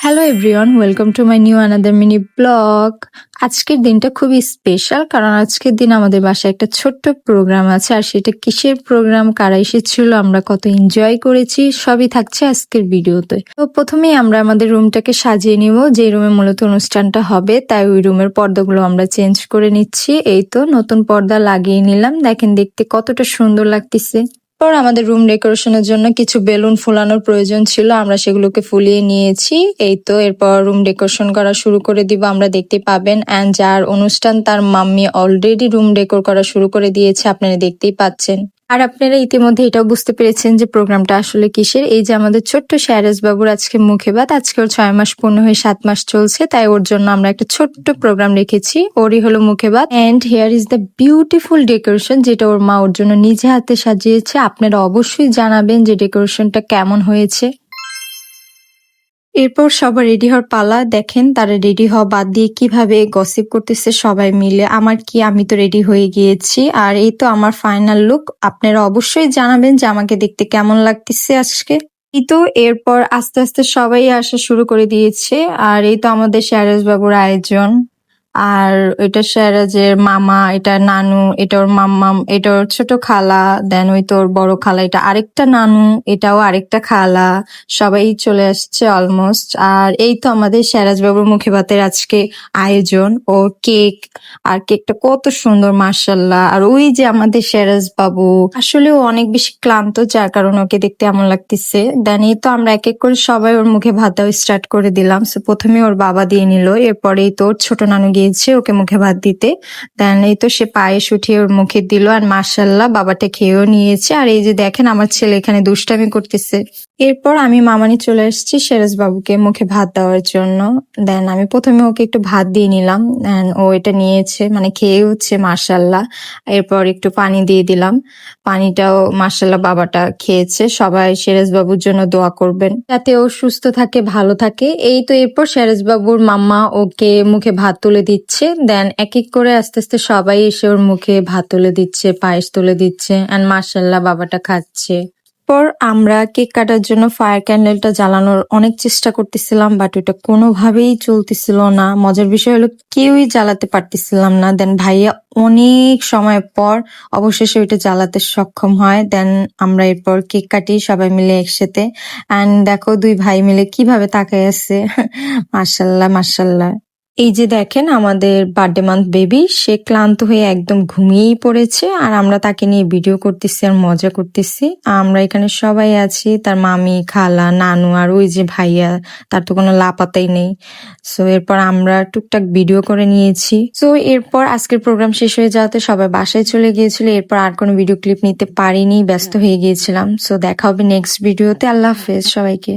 Hello everyone, welcome to my new another mini blog. আজকের দিনটা খুবই স্পেশাল, কারণ আজকের দিন আমাদের বাসায় একটা ছোট্ট প্রোগ্রাম আছে। আর সেটা কিসের প্রোগ্রাম, কারা এসেছিল, আমরা কত এনজয় করেছি, সবই থাকছে আজকের ভিডিওতে। তো প্রথমেই আমরা আমাদের রুমটাকে সাজিয়ে নিব, যে রুমে মূলত অনুষ্ঠানটা হবে, তাই ওই রুমের পর্দাগুলো আমরা চেঞ্জ করে নিচ্ছি। এই তো নতুন পর্দা লাগিয়ে নিলাম, দেখেন দেখতে কতটা সুন্দর লাগতেছে। পর আমাদের রুম ডেকোরেশনের জন্য কিছু বেলুন ফুলানোর প্রয়োজন ছিল, আমরা সেগুলোকে ফুলিয়ে নিয়েছি। এই তো এরপর রুম ডেকোরেশন করা শুরু করে দিব, আমরা দেখতে পাবেন। অ্যান্ড যার অনুষ্ঠান তার মাম্মি অলরেডি রুম ডেকোর করা শুরু করে দিয়েছে, আপনারা দেখতেই পাচ্ছেন। আর আপনারা ইতিমধ্যে এটাও বুঝতে পেরেছেন যে প্রোগ্রামটা আসলে কিসের। এই যে আমাদের ছোট্ট শাহরাজ বাবুর আজকে মুখে ভাত, আজকে ওর 6 মাস পূর্ণ হয়ে 7 মাস চলছে, তাই ওর জন্য আমরা একটা ছোট্ট প্রোগ্রাম রেখেছি। ওরই হলো মুখে ভাত। And here is the beautiful decoration, যেটা ওর মা ওর জন্য নিজে হাতে সাজিয়েছে। আপনারা অবশ্যই জানাবেন যে ডেকোরেশনটা কেমন হয়েছে। এরপর সবার রেডি হওয়ার পালা। দেখেন তারা রেডি হওয়া বাদ দিয়ে কিভাবে গসিপ করতেছে সবাই মিলে। আমি তো রেডি হয়ে গিয়েছি, আর এই তো আমার ফাইনাল লুক। আপনারা অবশ্যই জানাবেন যে আমাকে দেখতে কেমন লাগতেছে আজকে। এই তো এরপর আস্তে আস্তে সবাই আসা শুরু করে দিয়েছে। আর এই তো আমাদের শাহরাজ বাবুর আয়োজন। আর এটা শাহরাজের মামা, এটা নানু, এটা ওর মাম্মাম, এটা ওর ছোট খালা, দেন ওই তো ওর বড় খালা, এটা আরেকটা নানু, এটাও আরেকটা খালা। সবাই চলে আসছে অলমোস্ট। আর এই তো আমাদের শাহরাজ বাবুর মুখে ভাতের আজকে আয়োজন। ও কেক, আর কেকটা কত সুন্দর মাশাল্লাহ। আর ওই যে আমাদের শাহরাজ বাবু, আসলে ও অনেক বেশি ক্লান্ত, যার কারণে ওকে দেখতে এমন লাগতেছে। দেন এই তো আমরা এক এক করে সবাই ওর মুখে ভাত দেওয়া স্টার্ট করে দিলাম। সো প্রথমে ওর বাবা দিয়ে নিল, এরপরে এই তো ওর ছোট নানু গিয়েছে ওকে মুখে ভাত দিতে। দেন এই তো সে পায়েস উঠিয়ে ওর মুখে দিল, আর মাশাল্লাহ বাবাটা খেয়েও নিয়েছে। আর এই যে দেখেন আমার ছেলে এখানে দুষ্টামি করতেছে। এরপর আমি মামানি চলে এসেছি সিরাজ বাবুকে মুখে ভাত দেওয়ার জন্য। দেন আমি প্রথমে ওকে একটু ভাত দিয়ে নিলাম, ও এটা নিয়েছে, মানে খেয়ে হচ্ছে মাশাল্লাহ। এরপর একটু পানি দিয়ে দিলাম, পানিটাও মাশাল্লাহ বাবাটা খেয়েছে। সবাই সিরাজ বাবুর জন্য দোয়া করবেন যাতে ও সুস্থ থাকে, ভালো থাকে। এই তো এরপর সিরাজ বাবুর মাম্মা ওকে মুখে ভাত তুলে দিচ্ছে। দেন এক এক করে আস্তে আস্তে সবাই এসে ওর মুখে ভাত তুলে দিচ্ছে, পায়েস তুলে দিচ্ছে, এন্ড মাশাল্লাহ বাবাটা খাচ্ছে। পর আমরা কেক কাটার জন্য ফায়ার ক্যান্ডেলটা জ্বালানোর অনেক চেষ্টা করতেছিলাম, বাট ওটা কোনোভাবেই চলতেছিল না। মজার বিষয় হলো কেউই জ্বালাতে পারতেছিলাম না। দেন ভাইয়া অনেক সময় পর অবশেষে ওইটা জ্বালাতে সক্ষম হয়। দেন আমরা এরপর কেক কাটি সবাই মিলে একসাথে। অ্যান্ড দেখো দুই ভাই মিলে কিভাবে তাকায় আছে। মাশাল্লাহ মাশাল্লাহ। এই যে দেখেন আমাদের বার্থডে মান্থ বেবি, সে ক্লান্ত হয়ে একদম ঘুমিয়েই পড়েছে, আর আমরা তাকে নিয়ে ভিডিও করতেছি আর মজা করতেছি। আমরা এখানে সবাই আছি, তার মামি, খালা, নানু, আর ওই যে ভাইয়া, তার তো কোনো লাপাতাই নেই। সো এরপর আমরা টুকটাক ভিডিও করে নিয়েছি। সো এরপর আজকের প্রোগ্রাম শেষ হয়ে যাওয়াতে সবাই বাসায় চলে গিয়েছিল। এরপর আর কোনো ভিডিও ক্লিপ নিতে পারিনি, ব্যস্ত হয়ে গিয়েছিলাম। সো দেখা হবে নেক্সট ভিডিওতে। আল্লাহ হাফেজ সবাইকে।